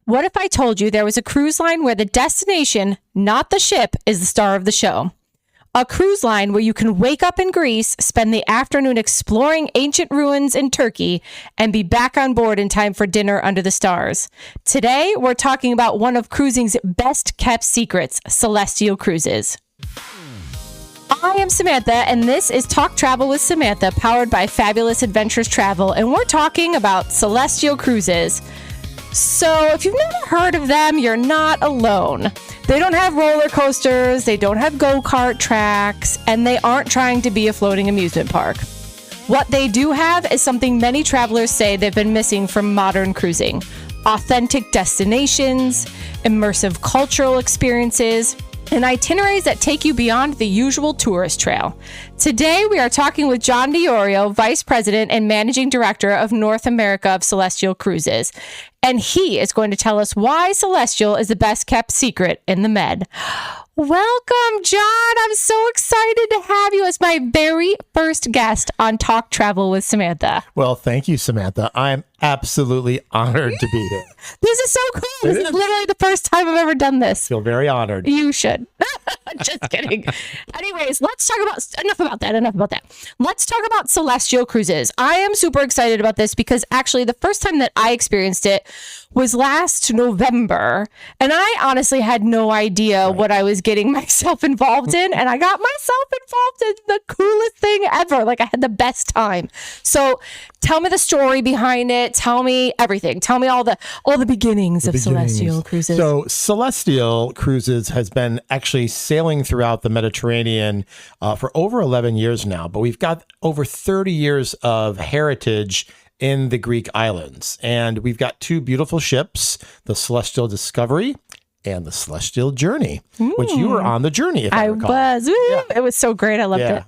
What if I told you there was a cruise line where the destination, not the ship, is the star of the show? A cruise line where you can wake up in Greece, spend the afternoon exploring ancient ruins in Turkey, and be back on board in time for dinner under the stars. Today, we're talking about one of cruising's best kept secrets, Celestyal Cruises. I am Samantha, and this is Talk Travel with Samantha, powered by Fabulous Adventures Travel, and we're talking about Celestyal Cruises. So if you've never heard of them, you're not alone. They don't have roller coasters, they don't have go-kart tracks, and they aren't trying to be a floating amusement park. What they do have is something many travelers say they've been missing from modern cruising: authentic destinations, immersive cultural experiences, and itineraries that take you beyond the usual tourist trail. Today, we are talking with John Diorio, Vice President and Managing Director of North America of Celestyal Cruises. And he is going to tell us why Celestyal is the best kept secret in the Med. Welcome, John. I'm so excited to have you as my very first guest on Talk Travel with Samantha. Well, thank you, Samantha. I'm absolutely honored to be here. This is so cool. This is literally the first time I've ever done this. I feel very honored. You should. Just kidding. Anyways, let's talk about enough about that. Let's talk about Celestyal Cruises. I am super excited about this because actually the first time that I experienced it was last November, and I honestly had no idea what I was getting myself involved in, and I got myself involved in the coolest thing ever. Like, I had the best time. So tell me the story behind it. Tell me everything. Tell me all the beginnings of Celestyal Cruises. So Celestyal Cruises has been actually sailing throughout the Mediterranean for over 11 years now, but we've got over 30 years of heritage in the Greek islands. And we've got two beautiful ships, the Celestyal Discovery and the Celestyal Journey, which you were on the journey, if I recall. Was. Yeah. It was so great. I loved it.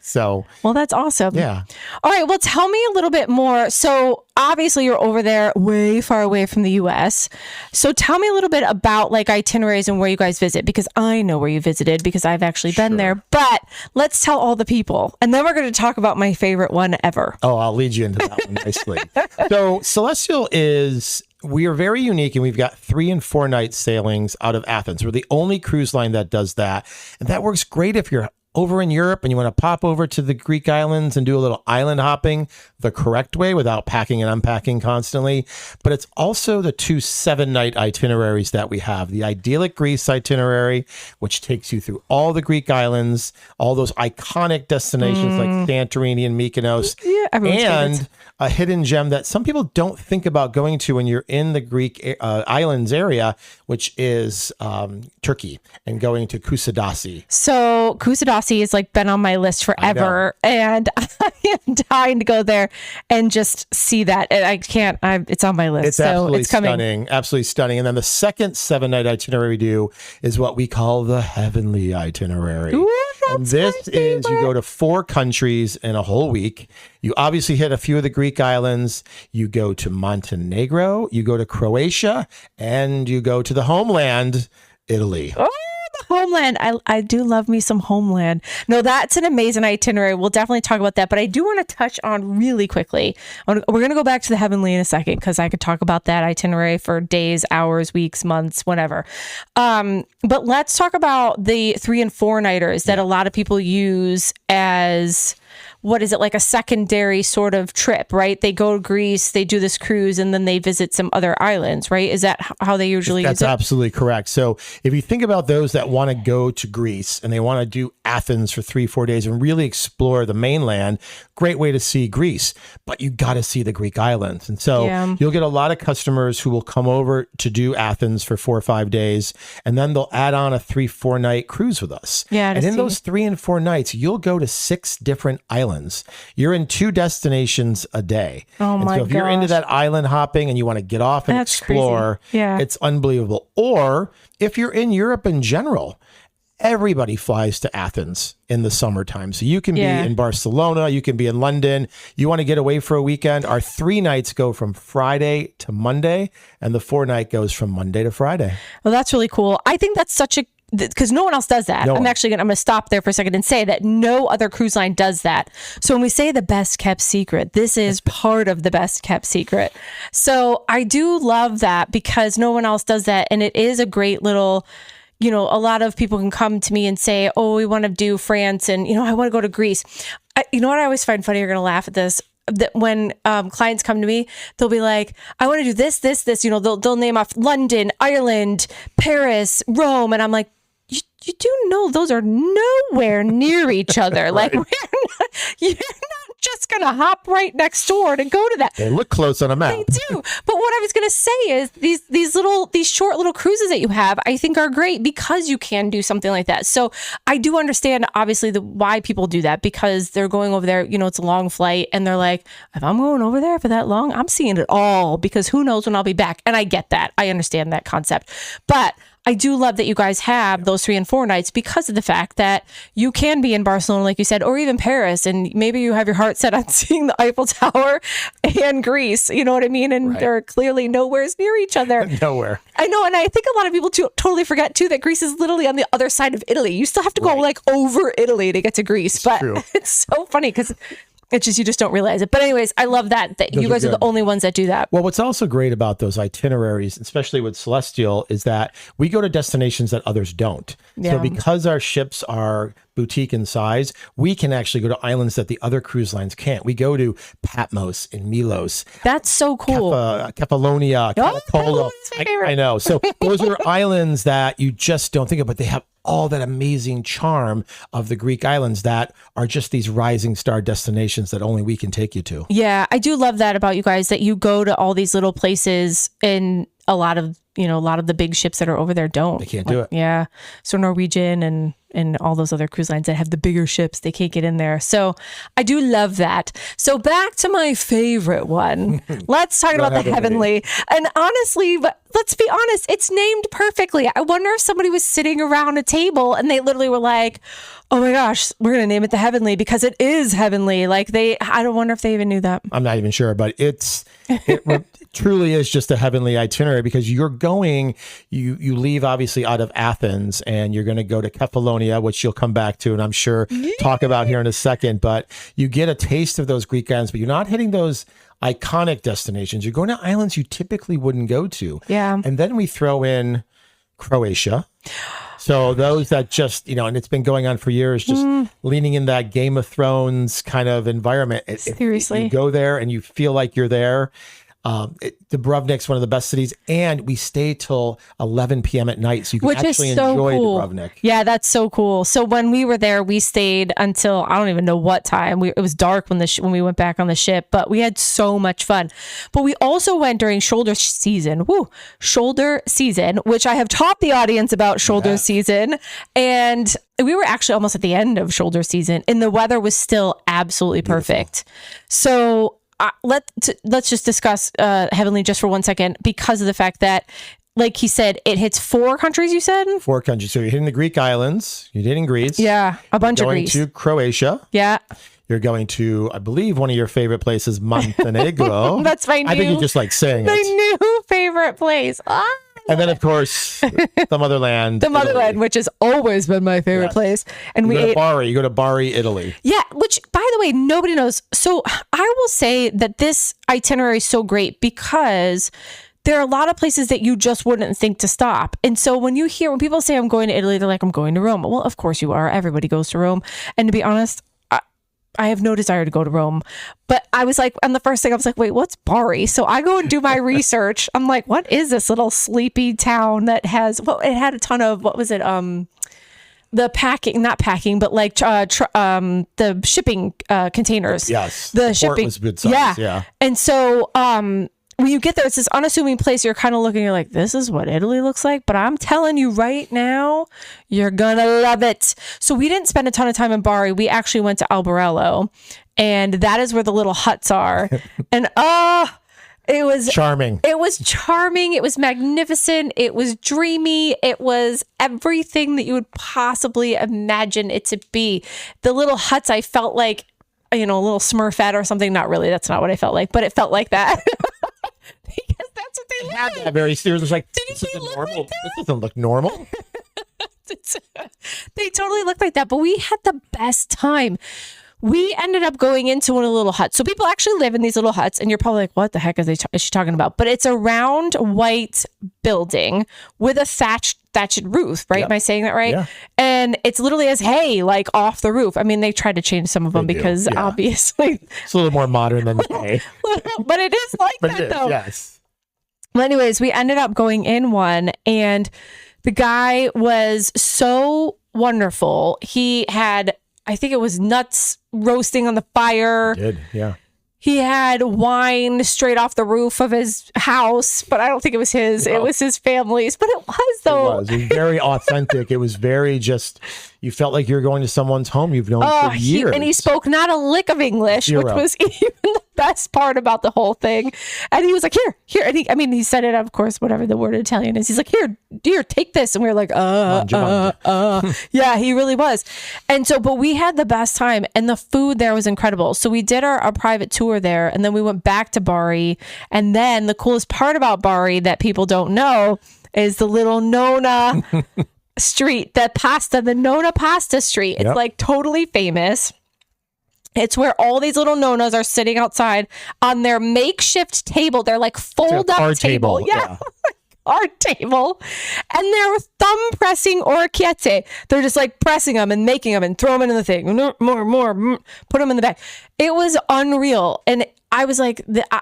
So, well, that's awesome. Yeah. All right. Well, tell me a little bit more. So obviously you're over there way far away from the US. So tell me a little bit about like itineraries and where you guys visit, because I know where you visited because I've actually been there, but let's tell all the people. And then we're going to talk about my favorite one ever. Oh, I'll lead you into that one nicely. So Celestyal we are very unique, and we've got 3 and 4 night sailings out of Athens. We're the only cruise line that does that. And that works great if you're over in Europe and you want to pop over to the Greek islands and do a little island hopping the correct way without packing and unpacking constantly. But it's also the 2 7-night itineraries that we have. The Idyllic Greece itinerary, which takes you through all the Greek islands, all those iconic destinations like Santorini and Mykonos, and a hidden gem that some people don't think about going to when you're in the Greek islands area, which is Turkey, and going to Kusadasi. So Kusadasi has like been on my list forever, and I am dying to go there and just see that. And I can't. It's on my list. It's absolutely stunning. Absolutely stunning. And then the second 7-night itinerary we do is what we call the Heavenly Itinerary. Ooh, and this is you go to 4 countries in a whole week. You obviously hit a few of the Greek islands. You go to Montenegro. You go to Croatia, and you go to the homeland, Italy. Oh, the homeland. I do love me some homeland. No, that's an amazing itinerary. We'll definitely talk about that. But I do want to touch on really quickly. We're going to go back to the Heavenly in a second because I could talk about that itinerary for days, hours, weeks, months, whatever. But let's talk about the 3 and 4 nighters that a lot of people use as, what is it, like a secondary sort of trip, right? They go to Greece, they do this cruise, and then they visit some other islands, right? Is that how they usually use it? That's absolutely correct. So if you think about those that want to go to Greece and they want to do Athens for 3-4 days and really explore the mainland, great way to see Greece, but you got to see the Greek islands. And so you'll get a lot of customers who will come over to do Athens for 4 or 5 days, and then they'll add on a 3-4 night cruise with us. And in those 3 and 4 nights, you'll go to 6 different islands. You're in 2 destinations a day. Oh my gosh. So if you're into that island hopping and you want to get off and explore, it's unbelievable. Or if you're in Europe in general, everybody flies to Athens in the summertime. So you can be in Barcelona, you can be in London. You want to get away for a weekend. Our 3 nights go from Friday to Monday, and the 4 night goes from Monday to Friday. Well, that's really cool. I think that's such a because no one else does that. I'm going to stop there for a second and say that no other cruise line does that. So when we say the best kept secret, this is part of the best kept secret. So I do love that because no one else does that. And it is a great little, a lot of people can come to me and say, oh, we want to do France and, I want to go to Greece. You know what I always find funny? You're going to laugh at this. That when clients come to me, they'll be like, I want to do this. They'll name off London, Ireland, Paris, Rome. And I'm like, you do know those are nowhere near each other. Like, you're not just going to hop right next door to go to that. They look close on a map. They do. But what I was going to say is these short little cruises that you have, I think are great because you can do something like that. So I do understand, obviously, why people do that because they're going over there, it's a long flight and they're like, if I'm going over there for that long, I'm seeing it all because who knows when I'll be back. And I get that. I understand that concept. But I do love that you guys have those 3 and 4 nights because of the fact that you can be in Barcelona, like you said, or even Paris, and maybe you have your heart set on seeing the Eiffel Tower and Greece. You know what I mean? And they're clearly nowhere near each other. Nowhere. I know, and I think a lot of people totally forget too that Greece is literally on the other side of Italy. You still have to go like over Italy to get to Greece, but it's so funny because it's just, you just don't realize it. But anyways, I love that you guys are the only ones that do that. Well, what's also great about those itineraries, especially with Celestyal, is that we go to destinations that others don't. Yeah. So because our ships are boutique in size, we can actually go to islands that the other cruise lines can't. We go to Patmos and Milos. That's so cool. Kefalonia, Catapolo. I know. So those are islands that you just don't think of, but they have all that amazing charm of the Greek islands that are just these rising star destinations that only we can take you to. Yeah, I do love that about you guys, that you go to all these little places, and a lot of the big ships that are over there don't. They can't do it. Yeah. So Norwegian and all those other cruise lines that have the bigger ships, they can't get in there. So I do love that. So back to my favorite one. Let's talk about the Heavenly. And honestly, but let's be honest, it's named perfectly. I wonder if somebody was sitting around a table and they literally were like, oh my gosh, we're going to name it the Heavenly because it is heavenly. Like I don't wonder if they even knew that. I'm not even sure, but it truly is just a heavenly itinerary because you leave obviously out of Athens and you're going to go to Kefalonia, which you'll come back to and I'm sure talk about here in a second, but you get a taste of those Greek islands, but you're not hitting those iconic destinations. You're going to islands you typically wouldn't go to. Yeah. And then we throw in Croatia. So those that just, and it's been going on for years, just leaning in that Game of Thrones kind of environment. Seriously. If you go there and you feel like you're there. Dubrovnik's one of the best cities, and we stay till 11 p.m. at night, so you can actually enjoy Dubrovnik. Yeah, that's so cool. So when we were there, we stayed until I don't even know what time. It was dark when we went back on the ship, but we had so much fun. But we also went during shoulder season. Shoulder season, which I have taught the audience about shoulder season, and we were actually almost at the end of shoulder season, and the weather was still absolutely perfect. So let's just discuss Heavenly just for 1 second because of the fact that, like he said, it hits 4 countries. You said 4 countries. So you're hitting the Greek islands. You're hitting Greece. Yeah, a bunch of Greece. Going to Croatia. Yeah. You're going to, I believe, one of your favorite places, Montenegro. That's my new. I think you just like saying my new favorite place. And then, of course, the motherland. The motherland, Italy, which has always been my favorite place. And you go to Bari, Italy. Yeah, which, by the way, nobody knows. So I will say that this itinerary is so great because there are a lot of places that you just wouldn't think to stop. And so when people say I'm going to Italy, they're like, I'm going to Rome. Well, of course you are. Everybody goes to Rome. And to be honest, I have no desire to go to Rome, but I was like, and the first thing I was like, wait, what's Bari? So I go and do my research. I'm like, what is this little sleepy town that has, it had a ton of, what was it? The not packing, but like, the shipping, containers. Yes. The port shipping was good size. Yeah. And so, when you get there, it's this unassuming place. You're kind of looking, you're like, this is what Italy looks like. But I'm telling you right now, you're going to love it. So we didn't spend a ton of time in Bari. We actually went to Albarello, and that is where the little huts are. And it was charming. It was charming. It was magnificent. It was dreamy. It was everything that you would possibly imagine it to be. The little huts, I felt like, a little Smurfette or something. Not really. That's not what I felt like, but it felt like that. Because that's what they had that very serious. It was like, this isn't normal. This doesn't look normal. They totally look like that, but we had the best time. We ended up going into one of the little huts. So people actually live in these little huts, and you're probably like, what the heck is she talking about? But it's a round white building with a thatched roof, right? Yep. Am I saying that right? Yeah. And it's literally as hay, like off the roof. I mean, they tried to change some of them because obviously it's a little more modern than hay. But it is like that though. Yes. Well, anyways, we ended up going in one, and the guy was so wonderful. He had, I think it was nuts roasting on the fire. He did, yeah. He had wine straight off the roof of his house, but I don't think it was his. No. It was his family's. But it was, though. It was very authentic. It was very just, you felt like you were going to someone's home you've known for years. And he spoke not a lick of English, which was even the best part about the whole thing. And he was like, here. And he said it, of course, whatever the word Italian is. He's like, here, take this. And we were like, yeah, he really was. And so, but we had the best time, and the food there was incredible. So we did our private tour there, and then we went back to Bari. And then the coolest part about Bari that people don't know is the little Nona street, the Nona pasta street. It's like totally famous. It's where all these little nonas are sitting outside on their makeshift table. They're like fold up table. Yeah. Card table. And they're thumb pressing orecchiette. They're just like pressing them and making them and throw them into the thing. More, put them in the bag. It was unreal. And I was like, oh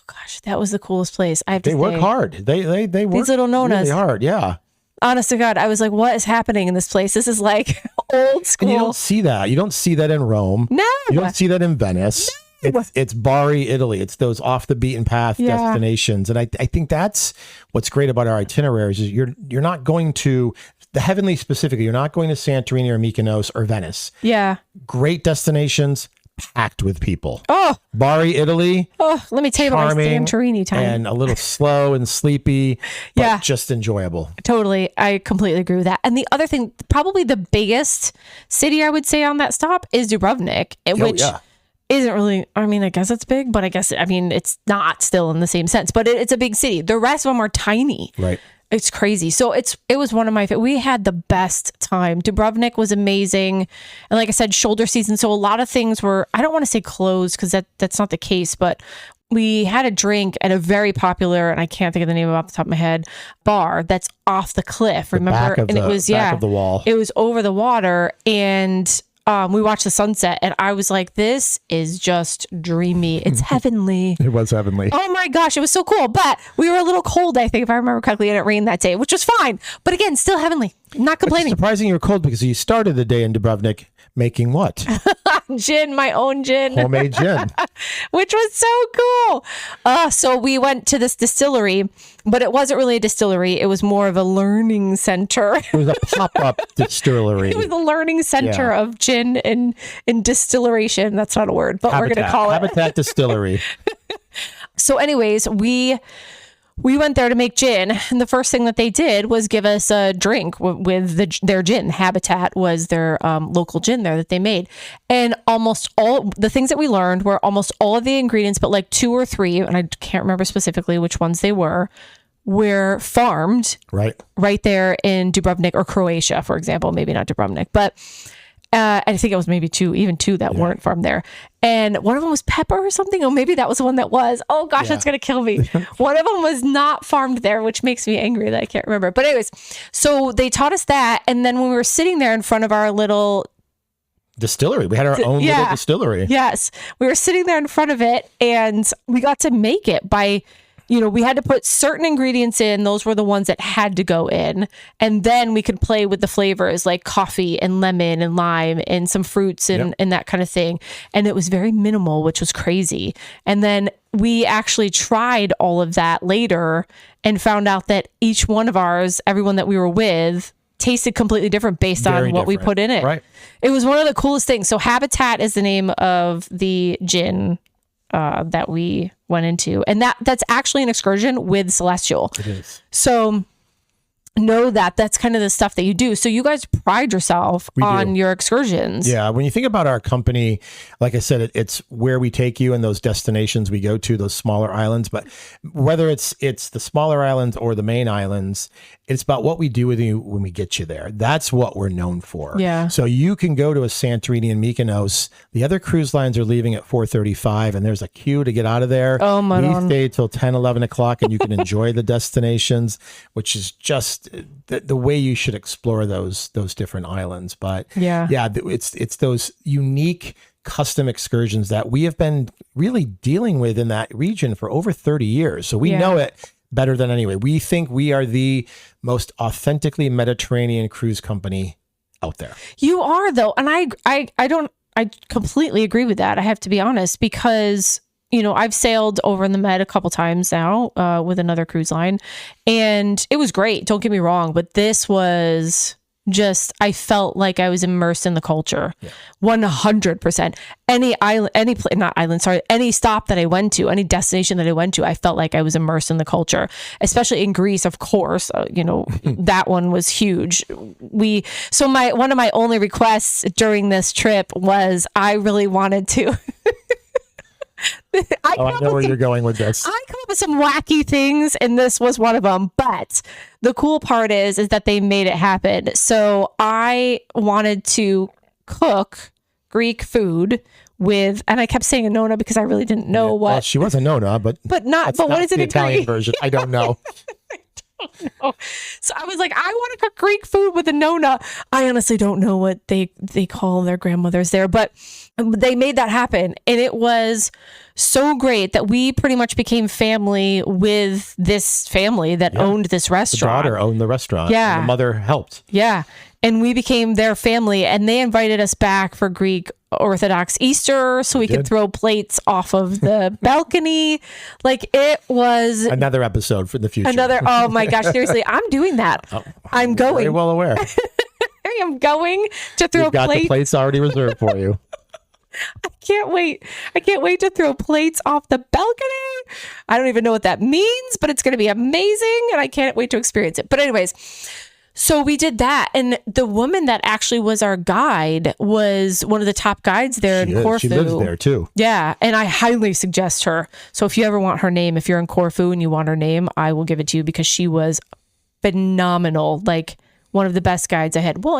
gosh, that was the coolest place. I have to say. They work hard. They work these little nonas really hard. Yeah. Honest to God, I was like, what is happening in this place? This is like old school. And you don't see that. You don't see that in Rome. No. You don't see that in Venice. No. It's Bari, Italy. It's those off the beaten path destinations. And I think that's what's great about our itineraries is you're not going to the heavenly specifically. You're not going to Santorini or Mykonos or Venice. Yeah. Great destinations packed with people. Oh, Bari, Italy. Oh, let me tell you about my Santorini time. And a little slow and sleepy, but just enjoyable. Totally. I completely agree with that. And the other thing, probably the biggest city I would say on that stop is Dubrovnik, which isn't really, I mean, I guess it's big, but it's not still in the same sense, but it's a big city. The rest of them are tiny. Right. It's crazy. So it was one of my favorite. We had the best time. Dubrovnik was amazing. And like I said, shoulder season. So a lot of things were, I don't want to say closed because that's not the case, but we had a drink at a very popular, and I can't think of the name off the top of my head, bar that's off the cliff. Remember? It was back of the wall. It was over the water, and we watched the sunset, and I was like, this is just dreamy. It's heavenly. It was heavenly. Oh my gosh, it was so cool. But we were a little cold, I think, if I remember correctly, and it rained that day, which was fine. But again, still heavenly. Not complaining. It's surprising you were cold because you started the day in Dubrovnik making what? Gin, my own gin. Homemade gin. Which was so cool. So we went to this distillery, but it wasn't really a distillery. It was more of a learning center. It was a pop-up distillery. It was a learning center of gin and distillation. That's not a word, but we're going to call it. Habitat Distillery. So anyways, we went there to make gin, and the first thing that they did was give us a drink with their gin. Habitat was their local gin there that they made. And almost all the things that we learned were almost all of the ingredients, but like 2 or 3, and I can't remember specifically which ones they were farmed right there in Dubrovnik or Croatia, for example. Maybe not Dubrovnik, but I think it was maybe 2 that weren't farmed there. And one of them was pepper or something. Oh, maybe that was the one that was. Oh gosh, that's going to kill me. One of them was not farmed there, which makes me angry that I can't remember. But anyways, so they taught us that. And then when we were sitting there in front of our little distillery, we had our own little distillery. Yes. We were sitting there in front of it, and we got to make it by, we had to put certain ingredients in. Those were the ones that had to go in. And then we could play with the flavors like coffee and lemon and lime and some fruits and that kind of thing. And it was very minimal, which was crazy. And then we actually tried all of that later and found out that each one of ours, everyone that we were with, tasted completely different based on what we put in it. Right. It was one of the coolest things. So Habitat is the name of the gin that we went into, and that's actually an excursion with Celestyal. It is. So know that that's kind of the stuff that you do. So you guys pride yourself on your excursions. Yeah. When you think about our company, like I said, it's where we take you and those destinations we go to, those smaller islands. But whether it's the smaller islands or the main islands, it's about what we do with you when we get you there. That's what we're known for. Yeah. So you can go to a Santorini and Mykonos. The other cruise lines are leaving at 4:35 and there's a queue to get out of there. Oh my God. We stay till 10, 11 o'clock and you can enjoy the destinations, which is just the way you should explore those different islands. But it's those unique custom excursions that we have been really dealing with in that region for over 30 years. So we know it better than anyone. We think we are the most authentically Mediterranean cruise company out there. You are, though. And I completely agree with that. I have to be honest, because I've sailed over in the Med a couple times now with another cruise line, and it was great. Don't get me wrong, but this was just, I felt like I was immersed in the culture, 100%. Any stop that I went to, any destination that I went to, I felt like I was immersed in the culture, especially in Greece, of course. That one was huge. One of my only requests during this trip was I really wanted to. I know where you're going with this. I come up with some wacky things, and this was one of them. But the cool part is that they made it happen. So I wanted to cook Greek food with, and I kept saying a nona because I really didn't know what. Well, she was a nona, but what is it the in Italian Greek? version? I don't know. So I was like, I want to cook Greek food with a nona. I honestly don't know what they call their grandmothers there, but they made that happen. And it was so great that we pretty much became family with this family that owned this restaurant. The daughter owned the restaurant. Yeah. And the mother helped. Yeah. And we became their family, and they invited us back for Greek Orthodox Easter so we could throw plates off of the balcony. Like, it was another episode for the future. Oh my gosh, seriously, I'm doing that. I'm going. Very well aware. I am going to throw We've got plates. the plates already reserved for you. I can't wait. I can't wait to throw plates off the balcony. I don't even know what that means, but it's going to be amazing, and I can't wait to experience it. But anyways, so we did that, and the woman that actually was our guide was one of the top guides there in Corfu. She lives there too. Yeah, and I highly suggest her. So if you ever want her name, if you're in Corfu and you want her name, I will give it to you, because she was phenomenal. Like, one of the best guides I had. Well,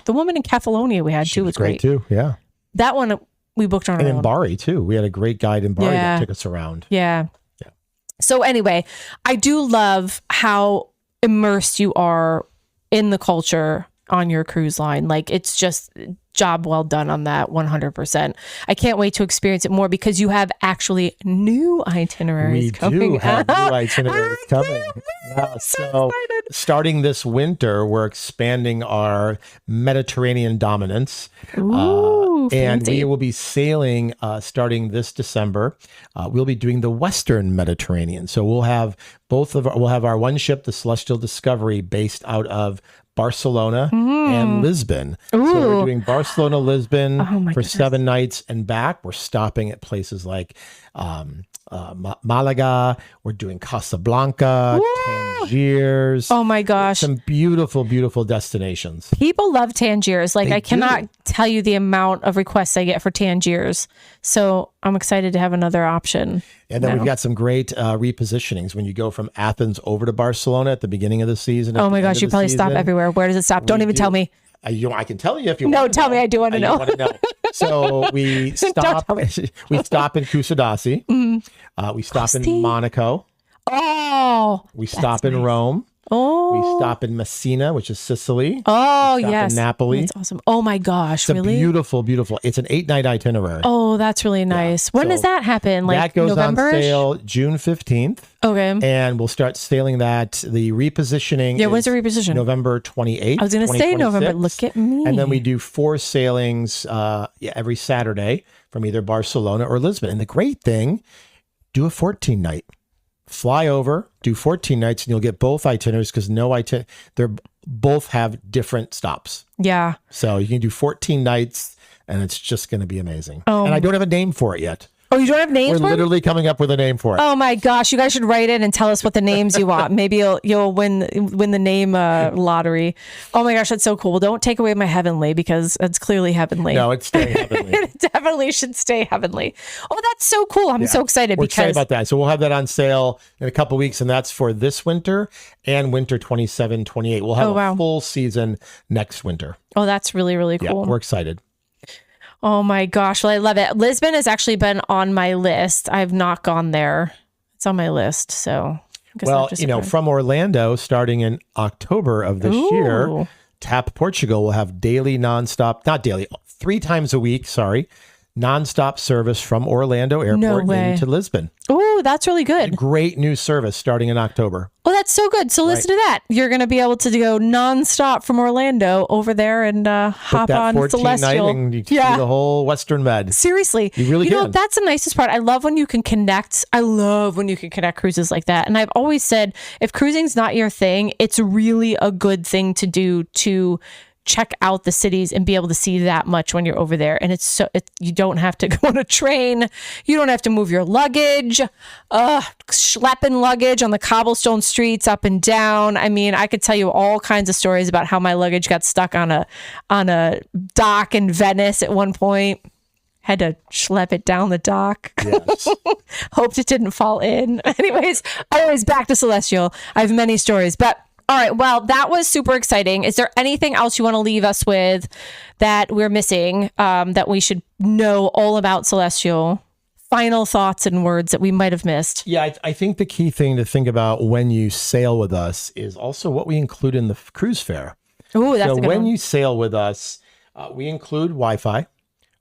the woman in Kefalonia we had too was great too. Yeah, that one we booked on our own. And in Bari too, we had a great guide in Bari that took us around. Yeah. So anyway, I do love how immersed you are in the culture on your cruise line. Like, it's just job well done on that 100%. I can't wait to experience it more, because you have actually new itineraries coming. We do have new itineraries coming. So starting this winter, we're expanding our Mediterranean dominance. Ooh, and fancy. we will be sailing starting this December. We'll be doing the Western Mediterranean. So we'll have our one ship, the Celestial Discovery, based out of Barcelona and Lisbon. Ooh. So we're doing Barcelona, Lisbon for goodness. 7 nights and back. We're stopping at places like Malaga. We're doing Casablanca, Tangiers. Oh my gosh. Some beautiful, beautiful destinations. People love Tangiers. Like, I cannot tell you the amount of requests I get for Tangiers. So I'm excited to have another option. And then we've got some great repositionings when you go from Athens over to Barcelona at the beginning of the season. Oh my gosh, you probably stop everywhere. Where does it stop? Don't even tell me. I can tell you if you No, want to tell know. me. I do want to know. Want to know. So we stop. We stop in Kusadasi. We stop in Monaco. Oh, We stop in Rome. Oh, We stop in Messina, which is Sicily. Oh, We stop yes. in Napoli. That's awesome. Oh my gosh, It's really? a beautiful, beautiful. It's an 8-night itinerary. Oh, that's really nice. When does that happen? Like, that goes November? on sale June 15th. Okay. And we'll start sailing that. The repositioning When's the reposition? November 28th. I was going to say November. Look at me. And then we do 4 sailings every Saturday from either Barcelona or Lisbon. And the great thing, do a 14-night. Fly over, do 14 nights, and you'll get both itineraries, because they're both have different stops. Yeah. So you can do 14 nights, and it's just going to be amazing. And I don't have a name for it yet. Oh, Oh, you don't have names We're for them? literally coming up with a name for it. Oh my gosh, you guys should write in and tell us what the names you want. Maybe you'll win the name lottery. Oh my gosh, that's so cool. Don't take away my heavenly, because it's clearly heavenly. No, it's staying heavenly. It definitely should stay heavenly. Oh, that's so cool. I'm so excited. We're excited about that. So we'll have that on sale in a couple weeks, and that's for this winter and winter 27-28. We'll have a full season next winter. Oh, that's really, really cool. Yeah, we're excited. Oh my gosh. Well, I love it. Lisbon has actually been on my list. I've not gone there. It's on my list. So, well, from Orlando, starting in October of this year, TAP Portugal will have not daily, 3 times a week, nonstop service from Orlando Airport into Lisbon. Oh, that's really good. Great new service starting in October. Oh, that's so good. So listen to that. You're going to be able to go nonstop from Orlando over there and hop on Celestyal. And you see the whole Western Med. Seriously. You really can. That's the nicest part. I love when you can connect. I love when you can connect cruises like that. And I've always said, if cruising's not your thing, it's really a good thing to do to check out the cities and be able to see that much when you're over there. And you don't have to go on a train. You don't have to move your luggage, schlepping luggage on the cobblestone streets up and down. I mean, I could tell you all kinds of stories about how my luggage got stuck on a dock in Venice at one point. Had to schlep it down the dock. Yes. Hoped it didn't fall in. Anyways, back to Celestyal. I have many stories, but all right. Well, that was super exciting. Is there anything else you want to leave us with that we're missing, that we should know all about Celestyal? Final thoughts and words that we might have missed. Yeah, I think the key thing to think about when you sail with us is also what we include in the cruise fare. Oh, that's a good when one. you sail with us, we include Wi-Fi.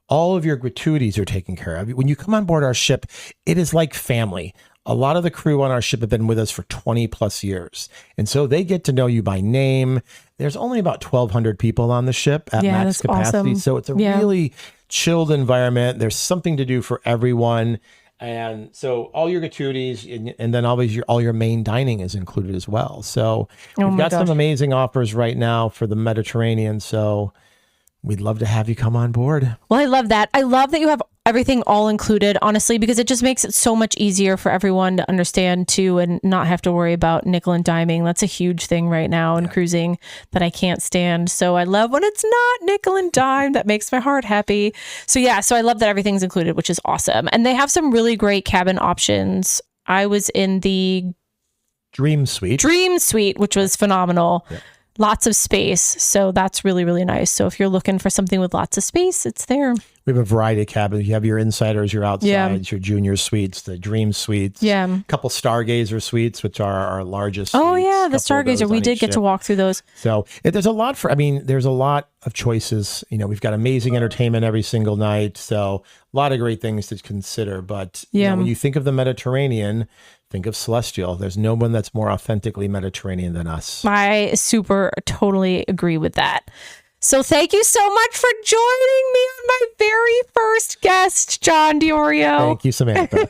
All of your gratuities are taken care of. When you come on board our ship, it is like family. A lot of the crew on our ship have been with us for 20 plus years. And so they get to know you by name. There's only about 1,200 people on the ship at max capacity. Awesome. So it's a really chilled environment. There's something to do for everyone. And so all your gratuities and then always all your main dining is included as well. So we've got some amazing offers right now for the Mediterranean. So we'd love to have you come on board. Well, I love that. I love that you have everything all included, honestly, because it just makes it so much easier for everyone to understand too, and not have to worry about nickel and diming. That's a huge thing right now in cruising that I can't stand. So I love when it's not nickel and dime. That makes my heart happy. So I love that everything's included, which is awesome. And they have some really great cabin options. I was in the Dream Suite, which was phenomenal. Yeah. Lots of space. So that's really, really nice. So if you're looking for something with lots of space, it's there. We have a variety of cabins. You have your insiders, your outsides, your junior suites, the dream suites. Yeah. A couple Stargazer suites, which are our largest suites. Oh, yeah. The Stargazer. We did get to walk through those. So there's a lot of choices. We've got amazing entertainment every single night. So a lot of great things to consider. But when you think of the Mediterranean, think of Celestyal. There's no one that's more authentically Mediterranean than us. I totally agree with that. So thank you so much for joining me on my very first guest, John Diorio. Thank you, Samantha.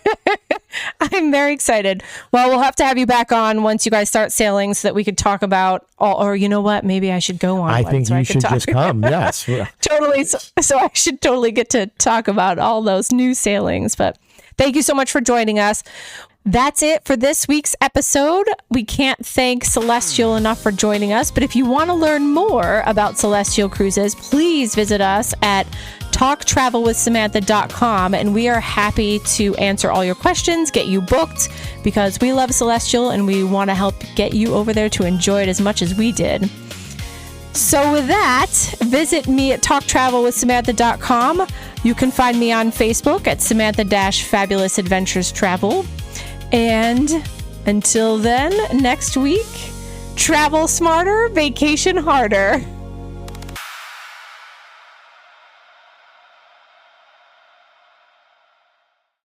I'm very excited. Well, we'll have to have you back on once you guys start sailing so that we could talk about, or you know what, maybe I should go on. I think you should just come. Yes. Totally. So I should totally get to talk about all those new sailings. But thank you so much for joining us. That's it for this week's episode. We can't thank Celestyal enough for joining us, but if you want to learn more about Celestyal Cruises, please visit us at talktravelwithsamantha.com, and we are happy to answer all your questions, get you booked, because we love Celestyal and we want to help get you over there to enjoy it as much as we did. So with that, visit me at talktravelwithsamantha.com. You can find me on Facebook at Samantha-Fabulous Adventures Travel. And until then, next week, travel smarter, vacation harder.